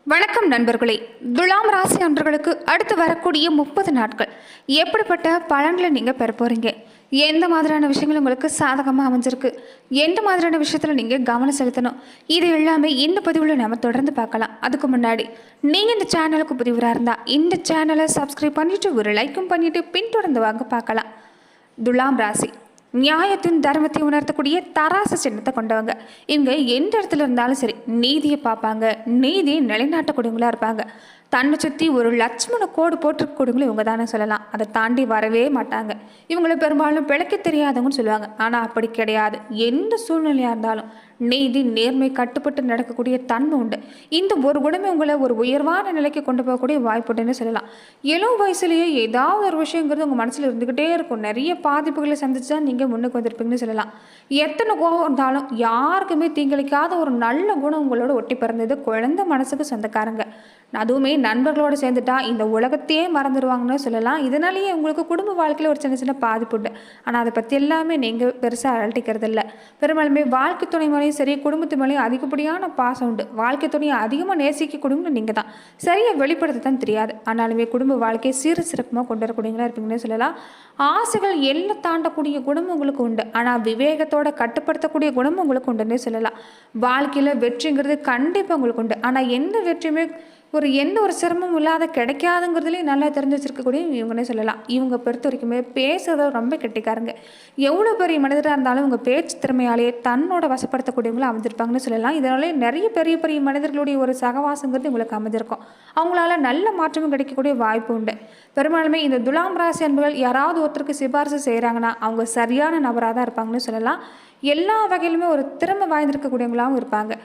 வணக்கம் நண்பர்களே. துலாம் ராசி அன்பர்களுக்கு அடுத்து வரக்கூடிய 30 நாட்கள் எப்படிப்பட்ட பலன்களை நீங்கள் பெற போகிறீங்க? எந்த மாதிரியான விஷயங்கள் உங்களுக்கு சாதகமாக அமைஞ்சிருக்கு? எந்த மாதிரியான விஷயத்தில் நீங்கள் கவனம் செலுத்தணும்? இது எல்லாமே இந்த பதிவில் நம்ம தொடர்ந்து பார்க்கலாம். அதுக்கு முன்னாடி நீங்கள் இந்த சேனலுக்கு புதிவராக இருந்தால் இந்த சேனலை சப்ஸ்கிரைப் பண்ணிவிட்டு ஒரு லைக்கும் பண்ணிவிட்டு பின்தொடர்ந்து வாங்க பார்க்கலாம். துலாம் ராசி நியாயத்தின் தர்மத்தை உணர்த்தக்கூடிய தராசு சின்னத்தை கொண்டவங்க. இவங்க எந்த இடத்துல இருந்தாலும் சரி நீதியை பார்ப்பாங்க, நீதியை நிலைநாட்டக்கூடியவங்களா இருப்பாங்க. தன்னை சுற்றி ஒரு லட்சுமண கோடு போட்டிருக்கக்கூடியவங்களும் இவங்க தானே சொல்லலாம். அதை தாண்டி வரவே மாட்டாங்க. இவங்களை பெரும்பாலும் பிழைக்க தெரியாதவங்கன்னு சொல்லுவாங்க. ஆனால் அப்படி கிடையாது. எந்த சூழ்நிலையாக இருந்தாலும் நீதி நேர்மை கட்டுப்பட்டு நடக்கக்கூடிய தன்மை உண்டு. இந்த ஒரு குணமே உங்களை ஒரு உயர்வான நிலைக்கு கொண்டு போகக்கூடிய வாய்ப்புன்னு சொல்லலாம். இளம் வயசுலேயே ஏதாவது ஒரு விஷயங்கிறது உங்கள் மனசில் இருந்துக்கிட்டே இருக்கும். நிறைய பாதிப்புகளை சந்திச்சு தான் நீங்கள் முன்னுக்கு வந்திருப்பீங்கன்னு சொல்லலாம். எத்தனை கோபம் இருந்தாலும் யாருக்குமே தீங்கிழைக்காத ஒரு நல்ல குணம் உங்களோட ஒட்டி பிறந்தது குழந்தை மனசுக்கு சொந்தக்காரங்க. அதுவுமே நண்பர்களோடு சேர்ந்துட்டா இந்த உலகத்தையே மறந்துடுவாங்கன்னு சொல்லலாம். இதனாலேயே உங்களுக்கு குடும்ப வாழ்க்கையில் ஒரு சின்ன சின்ன பாதிப்பு உண்டு. ஆனால் அதை பற்றி எல்லாமே நீங்கள் பெருசாக அழட்டிக்கிறது இல்லை. பெரும்பாலுமே வாழ்க்கை துணை மேலேயும் சரி குடும்பத்து மேலேயும் அதிகப்படியான பாசம் உண்டு. வாழ்க்கை துணையை அதிகமாக நேசிக்கக்கூடியவங்க நீங்கள் தான். சரியாக வெளிப்படுத்த தான் தெரியாது. ஆனாலுமே குடும்ப வாழ்க்கையை சீர சிறப்புமாக கொண்டு வரக்கூடியவங்களா இருப்பீங்கன்னு சொல்லலாம். ஆசைகள் எல்லாம் தாண்டக்கூடிய குணம் உங்களுக்கு உண்டு. ஆனால் விவேகத்தோட கட்டுப்படுத்தக்கூடிய குணம் உங்களுக்கு உண்டுன்னே சொல்லலாம். வாழ்க்கையில் வெற்றிங்கிறது கண்டிப்பாக உங்களுக்கு உண்டு. ஆனால் எந்த வெற்றியுமே எந்த ஒரு சிரமமும் இல்லாத கிடைக்காதுங்கிறதுலேயும் நல்லா தெரிஞ்சு வச்சிருக்கக்கூடிய இவங்கன்னே சொல்லலாம். இவங்க பொறுத்த வரைக்குமே பேசுறத ரொம்ப கெட்டிக்காரங்க. எவ்வளோ பெரிய மனிதராக இருந்தாலும் இவங்க பேச்சு திறமையாலேயே தன்னோட வசப்படுத்தக்கூடியவங்களும் அமைஞ்சிருப்பாங்கன்னு சொல்லலாம். இதனாலே நிறைய பெரிய பெரிய மனிதர்களுடைய ஒரு சகவாசங்கிறது உங்களுக்கு அமைஞ்சிருக்கும். அவங்களால நல்ல மாற்றமும் கிடைக்கக்கூடிய வாய்ப்பு உண்டு. பெரும்பாலுமே இந்த துலாம் ராசி அன்புகள் யாராவது ஒருத்தருக்கு சிபாரிசு செய்கிறாங்கன்னா அவங்க சரியான நபராக தான் இருப்பாங்கன்னு சொல்லலாம். எல்லா வகையிலுமே ஒரு திறமை வாய்ந்திருக்கக்கூடியவங்களாகவும் இருப்பாங்க.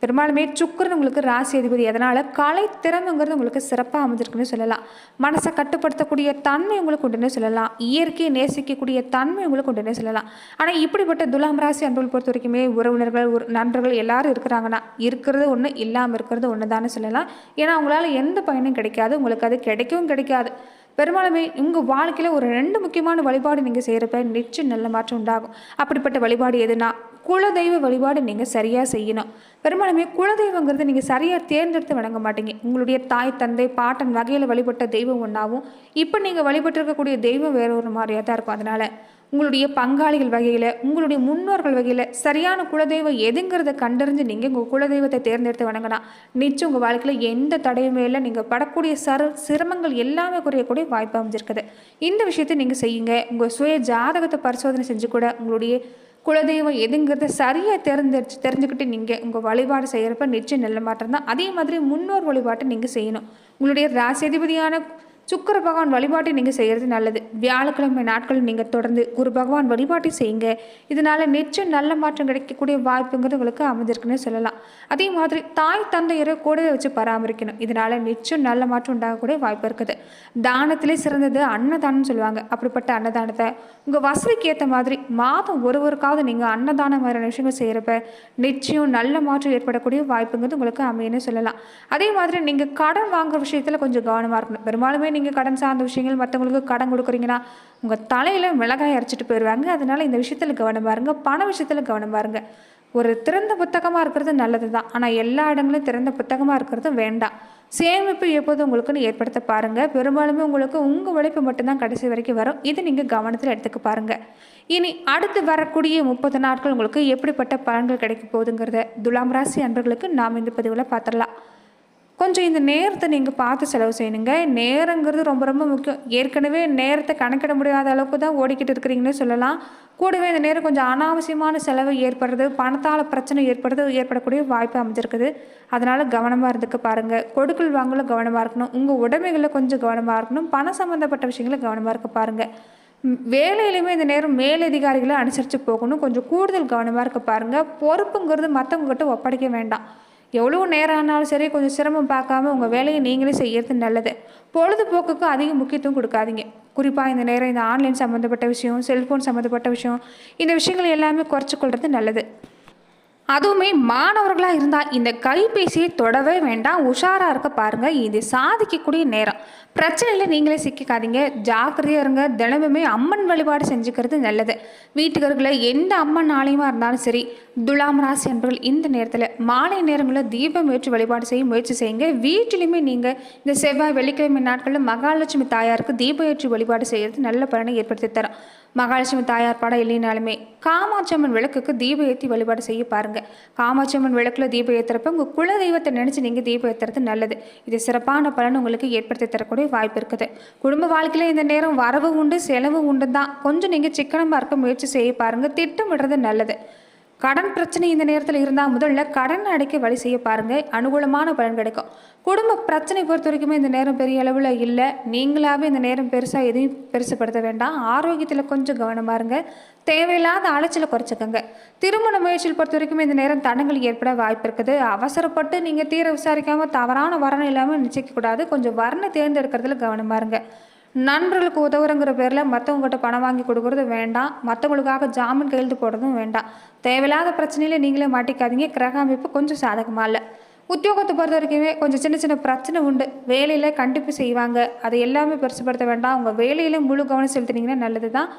பெரும்பாலுமே சுக்கிரன் உங்களுக்கு ராசி அதிபதி. அதனால் கலை திறமைங்கிறது உங்களுக்கு சிறப்பாக அமைஞ்சிருக்குன்னு சொல்லலாம். மனசை கட்டுப்படுத்தக்கூடிய தன்மை உங்களுக்கு உண்டுன்னு சொல்லலாம். இயற்கையை நேசிக்கக்கூடிய தன்மை உங்களுக்கு உண்டுன்னு சொல்லலாம். ஆனால் இப்படிப்பட்ட துலாம் ராசி அன்புகள் பொறுத்த வரைக்குமே உறவினர்கள் நண்பர்கள் எல்லாரும் இருக்கிறாங்கன்னா இருக்கிறது ஒன்று இல்லாமல் இருக்கிறது ஒன்று தானே சொல்லலாம். ஏன்னா அவங்களால எந்த பயனும் கிடைக்காது, உங்களுக்கு அது கிடைக்கவும் கிடைக்காது. பெரும்பாலுமே உங்கள் வாழ்க்கையில் ஒரு 2 முக்கியமான வழிபாடு நீங்கள் செய்கிறப்ப நிச்சயம் நல்ல மாற்றம் உண்டாகும். அப்படிப்பட்ட வழிபாடு எதுனா குலதெய்வ வழிபாடு நீங்கள் சரியாக செய்யணும். பெரும்பாலுமே குலதெய்வங்கிறது நீங்கள் சரியாக தேர்ந்தெடுத்து வணங்க மாட்டீங்க. உங்களுடைய தாய் தந்தை பாட்டன் வகையில் வழிபட்ட தெய்வம் ஒன்றாகும். இப்போ நீங்கள் வழிபட்டிருக்கக்கூடிய தெய்வம் வேற ஒரு மாதிரியாக தான் இருக்கும். அதனால் உங்களுடைய பங்காளிகள் வகையில் உங்களுடைய முன்னோர்கள் வகையில் சரியான குலதெய்வம் எதுங்கிறத கண்டறிஞ்சு நீங்கள் உங்கள் குலதெய்வத்தை தேர்ந்தெடுத்து வணங்கினா நிச்சயம் உங்கள் வாழ்க்கையில் எந்த தடையுமே இல்லை. நீங்கள் படக்கூடிய சிரமங்கள் எல்லாமே குறையக்கூடிய வாய்ப்பு அமைஞ்சிருக்குது. இந்த விஷயத்தை நீங்கள் செய்யுங்க. உங்கள் சுய ஜாதகத்தை பரிசோதனை செஞ்சு கூட உங்களுடைய குலதெய்வம் எதுங்கிறத சரியாக தெரிஞ்சுக்கிட்டு நீங்கள் உங்கள் வழிபாடு செய்கிறப்ப நிச்சயம் நல்ல மாற்றம் தான். அதே மாதிரி முன்னோர் வழிபாட்டை நீங்கள் செய்யணும். உங்களுடைய ராசிதிபதியான சுக்கிர பகவான் வழிபாட்டை நீங்கள் செய்கிறது நல்லது. வியாழக்கிழமை நாட்கள் நீங்கள் தொடர்ந்து குரு பகவான் வழிபாட்டை செய்யுங்க. இதனால் நிச்சயம் நல்ல மாற்றம் கிடைக்கக்கூடிய வாய்ப்புங்கிறது உங்களுக்கு அமைஞ்சிருக்குன்னு சொல்லலாம். அதே மாதிரி தாய் தந்தையரை கூடவே வச்சு பராமரிக்கணும். இதனால் நிச்சயம் நல்ல மாற்றம் உண்டாகக்கூடிய வாய்ப்பு இருக்குது. தானத்திலே சிறந்தது அன்னதானம்னு சொல்லுவாங்க. அப்படிப்பட்ட அன்னதானத்தை உங்கள் வசதிக்கு ஏற்ற மாதிரி மாதம் ஒருவருக்காவது நீங்கள் அன்னதானம் மாதிரியான விஷயங்கள் செய்கிறப்ப நிச்சயம் நல்ல மாற்றம் ஏற்படக்கூடிய வாய்ப்புங்கிறது உங்களுக்கு அமையன்னு சொல்லலாம். அதே மாதிரி நீங்கள் கடன் வாங்குற விஷயத்தில் கொஞ்சம் கவனமாக இருக்கணும். பெரும்பாலுமே நீங்கள் கடன் சார்ந்த விஷயங்கள் மற்றவங்களுக்கு கடன் கொடுக்குறீங்கன்னா உங்கள் தலையில் மிளகாய் அரைச்சிட்டு போயிடுவாங்க. அதனால் இந்த விஷயத்தில் கவனம் பாருங்க. பண விஷயத்தில் கவனம் பாருங்க. ஒரு திறந்த புத்தகமாக இருக்கிறது நல்லது தான். ஆனால் எல்லா இடங்களும் திறந்த புத்தகமாக இருக்கிறது வேண்டாம். சேமிப்பு எப்போதும் உங்களுக்குன்னு ஏற்படுத்த பாருங்கள். பெரும்பாலுமே உங்களுக்கு உங்கள் உழைப்பு மட்டும்தான் கடைசி வரைக்கும் வரும். இது நீங்கள் கவனத்தில் எடுத்துக்க பாருங்கள். இனி அடுத்து வரக்கூடிய 30 நாட்கள் உங்களுக்கு எப்படிப்பட்ட பலன்கள் கிடைக்க போகுதுங்கிறத துலாம் ராசி அன்பர்களுக்கு நாம் இந்த பதிவில் பார்த்துடலாம். கொஞ்சம் இந்த நேரத்தை நீங்கள் பார்த்து செலவு செய்யணுங்க. நேரங்கிறது ரொம்ப ரொம்ப முக்கியம். ஏற்கனவே நேரத்தை கணக்கிட முடியாத அளவுக்கு தான் ஓடிக்கிட்டு இருக்கிறீங்கன்னு சொல்லலாம். கூடவே இந்த நேரம் கொஞ்சம் அனாவசியமான செலவு ஏற்படுறது, பணத்தால் பிரச்சனை ஏற்படக்கூடிய வாய்ப்பு அமைஞ்சிருக்குது. அதனால் கவனமாக இருந்துக்க பாருங்கள். கொடுக்கல் வாங்கல கவனமாக இருக்கணும். உங்கள் உடைமைகளில் கொஞ்சம் கவனமாக இருக்கணும். பணம் சம்மந்தப்பட்ட விஷயங்களை கவனமாக இருக்க பாருங்கள். வேலையிலையுமே இந்த நேரம் மேலதிகாரிகளை அனுசரித்து போகணும். கொஞ்சம் கூடுதல் கவனமாக இருக்க பாருங்கள். பொறுப்புங்கிறது மற்றவங்ககிட்ட ஒப்படைக்க வேண்டாம். எவ்வளோ நேரம் ஆனாலும் சரி கொஞ்சம் சிரமம் பார்க்காம உங்கள் வேலையை நீங்களே செய்யறது நல்லது. பொழுதுபோக்குக்கு அதிக முக்கியத்துவம் கொடுக்காதீங்க. குறிப்பாக இந்த நேரம் இந்த ஆன்லைன் சம்மந்தப்பட்ட விஷயம், செல்ஃபோன் சம்மந்தப்பட்ட விஷயம், இந்த விஷயங்கள் எல்லாமே குறைச்சிக்கொள்வது நல்லது. அதுவுமே மாணவர்களாக இருந்தால் இந்த கைபேசியை தொடவே வேண்டாம், உஷாராக இருக்க பாருங்கள். இது சாதிக்கக்கூடிய நேரம். பிரச்சனையில் நீங்களே சிக்கிக்காதீங்க, ஜாக்கிரதையாக இருங்க. தினமுமே அம்மன் வழிபாடு செஞ்சுக்கிறது நல்லது. வீட்டுக்கருகில் எந்த அம்மன் ஆலயமாக இருந்தாலும் சரி, துலாம் ராசி அன்பர்கள் இந்த நேரத்தில் மாலை நேரங்களில் தீபம் ஏற்றி வழிபாடு செய்ய முயற்சி செய்யுங்க. வீட்டிலையுமே நீங்கள் இந்த செவ்வாய் வெள்ளிக்கிழமை நாட்களில் மகாலட்சுமி தாயாருக்கு தீபம் ஏற்றி வழிபாடு செய்கிறது நல்ல பலனை ஏற்படுத்தி தரும். மகாலட்சுமி தாயார் படம் இல்லைனாலுமே காமாட்சி அம்மன் விளக்குக்கு தீபம் ஏற்றி வழிபாடு செய்ய பாருங்கள். காமாட்சி அம்மன் விளக்கில் தீபம் ஏற்றுறப்ப உங்கள் குல தெய்வத்தை நினச்சி நீங்கள் தீபம் ஏற்றுறது நல்லது. இது சிறப்பான பலன் உங்களுக்கு ஏற்படுத்தி தரக்கூடிய வாய்ப்பு இருக்குது. குடும்ப வாழ்க்கையில் இந்த நேரம் வரவு உண்டு செலவு உண்டு தான். கொஞ்சம் நீங்கள் சிக்கனமாக இருக்க முயற்சி செய்ய பாருங்கள். திட்டமிடுறது நல்லது. கடன் பிரச்சனை இந்த நேரத்தில் இருந்தால் முதல்ல கடன் அடைக்க வழி செய்ய பாருங்கள். அனுகூலமான பலன் கிடைக்கும். குடும்ப பிரச்சனை பொறுத்த வரைக்குமே இந்த நேரம் பெரிய அளவில் இல்லை. நீங்களாகவே இந்த நேரம் பெருசாக எதையும் பெருசுப்படுத்த வேண்டாம். ஆரோக்கியத்தில் கொஞ்சம் கவனமாக இருங்க. தேவையில்லாத அலைச்சலை குறைச்சிக்கோங்க. திருமண முயற்சியில் பொறுத்த வரைக்குமே இந்த நேரம் தடங்கள் ஏற்பட வாய்ப்பு இருக்குது. அவசரப்பட்டு நீங்கள் தீர விசாரிக்காமல் தவறான வரணை இல்லாமல் நிச்சயிக்கக்கூடாது. கொஞ்சம் வரணை தேர்ந்தெடுக்கிறதுல கவனமாக இருங்க. நண்பர்களுக்கு உதவுறங்கிற பேரில் மற்றவங்ககிட்ட பணம் வாங்கி கொடுக்குறது வேண்டாம். மற்றவங்களுக்காக ஜாமீன் கையெழுத்து போடுறதும் வேண்டாம். தேவையில்லாத பிரச்சனையில் நீங்களே மாட்டிக்காதீங்க. கிரக அமைப்பு கொஞ்சம் சாதகமாக இல்லை. உத்தியோகத்தை பொறுத்த வரைக்குமே கொஞ்சம் சின்ன சின்ன பிரச்சனை உண்டு. வேலையில் கண்டிப்பு செய்வாங்க. அதை எல்லாமே பெருசுப்படுத்த வேண்டாம். உங்கள் வேலையில் முழு கவனம் செலுத்துனீங்கன்னா நல்லது தான்.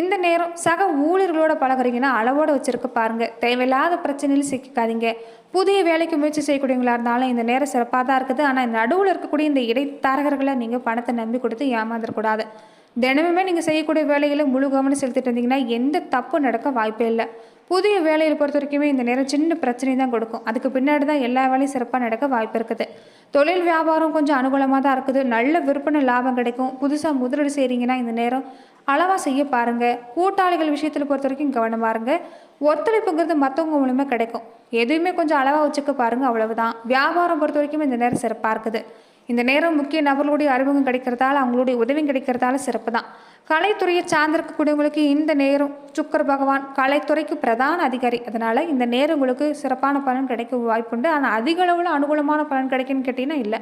இந்த நேரம் சக ஊழியர்களோட பழகுறீங்கன்னா அளவோடு வச்சுருக்க பாருங்கள். தேவையில்லாத பிரச்சனையில் சிக்கிக்காதீங்க. புதிய வேலைக்கு முயற்சி செய்யக்கூடியவங்களா இருந்தாலும் இந்த நேரம் சிறப்பாக தான் இருக்குது. ஆனால் நடுவில் இருக்கக்கூடிய இந்த இடைத்தரகர்களை நீங்கள் பணத்தை நம்பி கொடுத்து ஏமாந்துடக்கூடாது. தினமுமே நீங்கள் செய்யக்கூடிய வேலைகளை முழு கவனம் செலுத்திட்டு இருந்தீங்கன்னா எந்த தப்பு நடக்க வாய்ப்பே இல்லை. புதிய வேலையில் பொறுத்த வரைக்குமே இந்த நேரம் சின்ன பிரச்சனை தான் கொடுக்கும். அதுக்கு பின்னாடி தான் எல்லா வேலையும் சிறப்பாக நடக்க வாய்ப்பு இருக்குது. தொழில் வியாபாரம் கொஞ்சம் அனுகூலமாக தான் இருக்குது. நல்ல விற்பனை லாபம் கிடைக்கும். புதுசாக முதலீடு செய்கிறீங்கன்னா இந்த நேரம் அளவாக செய்ய பாருங்கள். கூட்டாளிகள் விஷயத்தில் பொறுத்த வரைக்கும் கவனமாக இருங்க. ஒத்துழைப்புங்கிறது மற்றவங்க மூலமாக கிடைக்கும். எதுவுமே கொஞ்சம் அளவாக வச்சுக்க பாருங்கள், அவ்வளவுதான். வியாபாரம் பொறுத்த வரைக்கும் இந்த நேரம் சிறப்பாக இருக்குது. இந்த நேரம் முக்கிய நபர்களுடைய அறிமுகம் கிடைக்கிறதால அவங்களுடைய உதவி கிடைக்கிறதால சிறப்பு தான். கலைத்துறையை சார்ந்திருக்கக்கூடியவங்களுக்கு இந்த நேரம் சுக்கிர பகவான் கலைத்துறைக்கு பிரதான அதிகாரி. அதனால் இந்த நேரம் உங்களுக்கு சிறப்பான பலன் கிடைக்க வாய்ப்புண்டு. ஆனால் அதிக அளவில் அனுகூலமான பலன் கிடைக்குன்னு கேட்டிங்கன்னா இல்லை.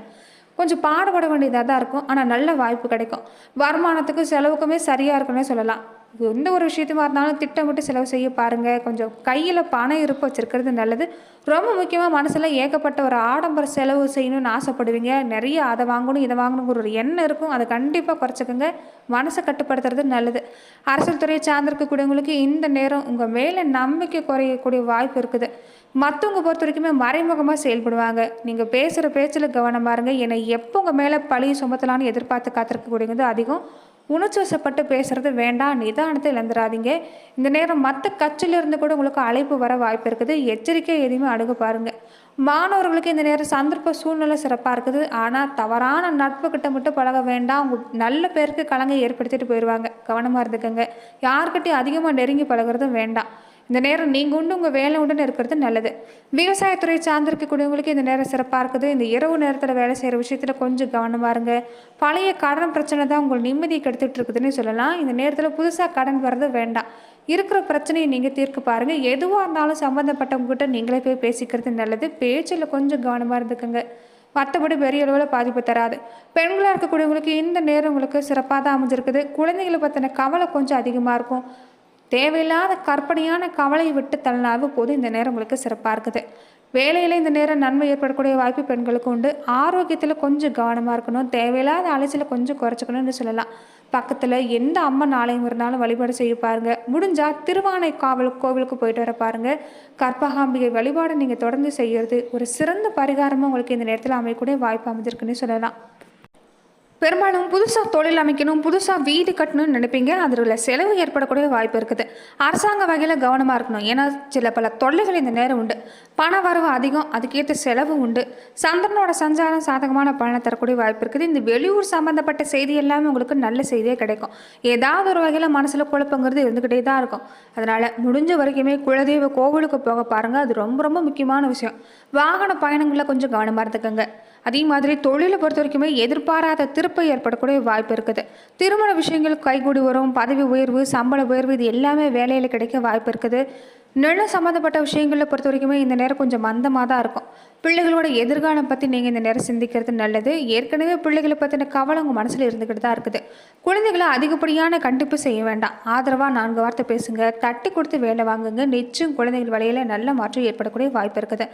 கொஞ்சம் பாடுபட வேண்டியதாக தான் இருக்கும். ஆனால் நல்ல வாய்ப்பு கிடைக்கும். வருமானத்துக்கு செலவுக்குமே சரியாக இருக்குன்னே சொல்லலாம். எந்த ஒரு விஷயத்துமா இருந்தாலும் திட்டமிட்டு செலவு செய்ய பாருங்கள். கொஞ்சம் கையில் பணம் இருப்பு வச்சுருக்கிறது நல்லது. ரொம்ப முக்கியமாக மனசில் ஏகப்பட்ட ஒரு ஆடம்பர செலவு செய்யணும்னு ஆசைப்படுவீங்க. நிறைய அதை வாங்கணும் இதை வாங்கணுங்கிற ஒரு எண்ணம் இருக்கும். அதை கண்டிப்பாக குறைச்சிக்கோங்க. மனசை கட்டுப்படுத்துறது நல்லது. அரசியல் துறையை சார்ந்திருக்கக்கூடியவங்களுக்கு இந்த நேரம் உங்கள் மேலே நம்பிக்கை குறையக்கூடிய வாய்ப்பு இருக்குது. மற்றவங்க பொறுத்த வரைக்குமே மறைமுகமாக செயல்படுவாங்க. நீங்கள் பேசுகிற பேச்சில் கவனமாக இருங்க. என்னை எப்போ உங்கள் மேலே பழி சுமத்தலான்னு எதிர்பார்த்து காத்திருக்கக்கூடியது அதிகம். உணர்ச்சி வசப்பட்டு பேசுகிறது வேண்டாம். நிதானத்தை இழந்துடாதீங்க. இந்த நேரம் மற்ற கட்சியிலிருந்து கூட உங்களுக்கு அழைப்பு வர வாய்ப்பு இருக்குது. எச்சரிக்கை எதையுமே அணுக பாருங்கள். மாணவர்களுக்கு இந்த நேரம் சந்தர்ப்ப சூழ்நிலை சிறப்பாக இருக்குது. ஆனால் தவறான நட்பு கிட்ட மட்டும் பழக வேண்டாம். உங்கள் நல்ல பேருக்கு கலங்க ஏற்படுத்திட்டு போயிடுவாங்க. கவனமாக இருந்துக்கங்க. யார்கிட்டையும் அதிகமாக நெருங்கி பழகிறதும் வேண்டாம். இந்த நேரம் நீங்கள் உண்டு உங்கள் வேலை உண்டுன்னு இருக்கிறது நல்லது. விவசாயத்துறையை சார்ந்திருக்கக்கூடியவங்களுக்கு இந்த நேரம் சிறப்பாக இருக்குது. இந்த இரவு நேரத்தில் வேலை செய்கிற விஷயத்தில் கொஞ்சம் கவனமாக இருங்க. பழைய கடன் பிரச்சனை தான் உங்கள் நிம்மதியை கெடுத்துட்டு இருக்குதுன்னு சொல்லலாம். இந்த நேரத்தில் புதுசாக கடன் வர்றது வேண்டாம். இருக்கிற பிரச்சனையை நீங்கள் தீர்க்க பாருங்கள். எதுவாக இருந்தாலும் சம்மந்தப்பட்டவங்ககிட்ட நீங்களே போய் பேசிக்கிறது நல்லது. பேச்சில் கொஞ்சம் கவனமாக இருந்துக்குங்க. மற்றபடி பெரிய அளவில் பாதிப்பு தராது. பெண்களாக இருக்கக்கூடியவங்களுக்கு இந்த நேரம் உங்களுக்கு சிறப்பாக தான் அமைஞ்சிருக்குது. குழந்தைகளை பற்றின கவலை கொஞ்சம் அதிகமாக இருக்கும். தேவையில்லாத கற்பனையான கவலையை விட்டு தள்ளினாலும் போது இந்த நேரம் உங்களுக்கு சிறப்பாக இருக்குது. வேலையில் இந்த நேரம் நன்மை ஏற்படக்கூடிய வாய்ப்பு பெண்களுக்கு உண்டு. ஆரோக்கியத்தில் கொஞ்சம் கவனமாக இருக்கணும். தேவையில்லாத அலைச்சலை கொஞ்சம் குறைச்சிக்கணும்னு சொல்லலாம். பக்கத்தில் எந்த அம்மன் ஆலயம் இருந்தாலும் வழிபாடு செய்ய பாருங்கள். முடிஞ்சால் திருவானை கோவிலுக்கு போயிட்டு வர பாருங்கள். கற்பகாம்பிகை வழிபாடு நீங்கள் தொடர்ந்து செய்கிறது ஒரு சிறந்த பரிகாரமாக உங்களுக்கு இந்த நேரத்தில் அமையக்கூடிய வாய்ப்பு அமைஞ்சிருக்குன்னு சொல்லலாம். பெரும்பாலும் புதுசாக தொழில் அமைக்கணும், புதுசாக வீடு கட்டணும்னு நினைப்பீங்க. அதில் செலவு ஏற்படக்கூடிய வாய்ப்பு இருக்குது. அரசாங்க வகையில் கவனமாக இருக்கணும். ஏன்னா சில பல தொல்லைகள் இந்த நேரம் உண்டு. பண வரவு அதிகம், அதுக்கேற்ற செலவு உண்டு. சந்திரனோட சஞ்சாரம் சாதகமான பலனை தரக்கூடிய வாய்ப்பு இருக்குது. இந்த வெளியூர் சம்மந்தப்பட்ட செய்தி எல்லாமே உங்களுக்கு நல்ல செய்தியே கிடைக்கும். ஏதாவது ஒரு வகையில் மனசில் குழப்பங்கிறது இருந்துக்கிட்டே தான் இருக்கும். அதனால் முடிஞ்ச வரைக்குமே குலதெய்வ கோவிலுக்கு போக பாருங்கள். அது ரொம்ப ரொம்ப முக்கியமான விஷயம். வாகன பயணங்களில் கொஞ்சம் கவனமாக இருந்துக்கங்க. அதே மாதிரி தொழிலை பொறுத்த வரைக்குமே எதிர்பாராத திருப்பை ஏற்படக்கூடிய வாய்ப்பு இருக்குது. திருமண விஷயங்கள் கைகூடி வரும். பதவி உயர்வு, சம்பள உயர்வு இது எல்லாமே வேலையில் கிடைக்க வாய்ப்பு இருக்குது. நிலம் சம்மந்தப்பட்ட விஷயங்களை பொறுத்த வரைக்குமே இந்த நேரம் கொஞ்சம் மந்தமாக தான் இருக்கும். பிள்ளைகளோட எதிர்காலம் பற்றி நீங்கள் இந்த நேரம் சிந்திக்கிறது நல்லது. ஏற்கனவே பிள்ளைகளை பற்றின கவலை உங்கள் மனசில் இருந்துக்கிட்டு தான் இருக்குது. குழந்தைகளை அதிகப்படியான கண்டிப்பு செய்ய வேண்டாம். ஆதரவாக 4 வார்த்தை பேசுங்க, தட்டி கொடுத்து வேலை வாங்குங்க. நிச்சயம் குழந்தைகள் வகையில் நல்ல மாற்றம் ஏற்படக்கூடிய வாய்ப்பு இருக்குது.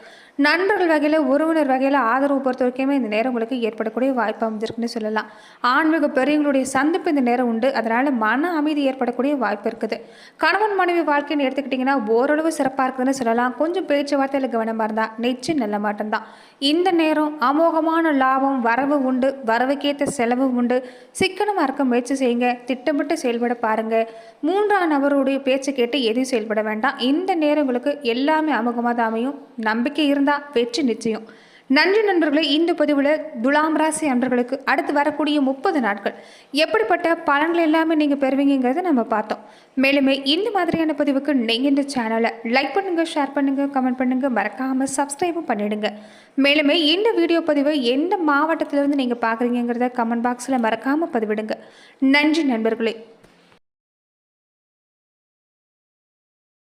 நண்பர்கள் வகையில், உறவினர் வகையில் ஆதரவு பொறுத்த வரைக்குமே இந்த நேரம் உங்களுக்கு ஏற்படக்கூடிய வாய்ப்பு அமைஞ்சிருக்குன்னு சொல்லலாம். ஆன்மீக பெரியவங்களுடைய சந்திப்பு இந்த நேரம் உண்டு. அதனால் மன அமைதி ஏற்படக்கூடிய வாய்ப்பு இருக்குது. கணவன் மனைவி வாழ்க்கைன்னு எடுத்துக்கிட்டிங்கன்னா ஓரளவு சிறப்பாக இருக்குதுன்னு சொல்லலாம். கொஞ்சம் பேச்சுவார்த்தையில் கவனமாக இருந்தால் நிச்சயம் நல்ல மாட்டம்தான். இந்த நேரம் அமோகமான லாபம், வரவு உண்டு, வரவுக்கேற்ற செலவு உண்டு. சிக்கனமாக இருக்க முயற்சி செய்யுங்க. திட்டமிட்டு செயல்பட பாருங்க. 3ஆம் நபருடைய பேச்சு கேட்டு எதையும் செயல்பட வேண்டாம். இந்த நேரம் உங்களுக்கு எல்லாமே அமோகமாக தான் அமையும். நம்பிக்கை இருந்தால் வெற்றி நிச்சயம். நன்றி நண்பர்களே. இந்த பதிவில் துலாம் ராசி அன்பர்களுக்கு அடுத்து வரக்கூடிய 30 நாட்கள் எப்படிப்பட்ட பலன்கள் எல்லாமே நீங்கள் பெறுவீங்கிறத நம்ம பார்த்தோம். மேலுமே இந்த மாதிரியான பதிவுக்கு நீங்கள் இந்த சேனலை லைக் பண்ணுங்கள், ஷேர் பண்ணுங்கள், கமெண்ட் பண்ணுங்கள், மறக்காமல் சப்ஸ்கிரைபும் பண்ணிவிடுங்க. மேலுமே இந்த வீடியோ பதிவை எந்த மாவட்டத்திலிருந்து நீங்கள் பார்க்குறீங்கிறத கமெண்ட் பாக்ஸில் மறக்காமல் பதிவிடுங்க. நன்றி நண்பர்களே.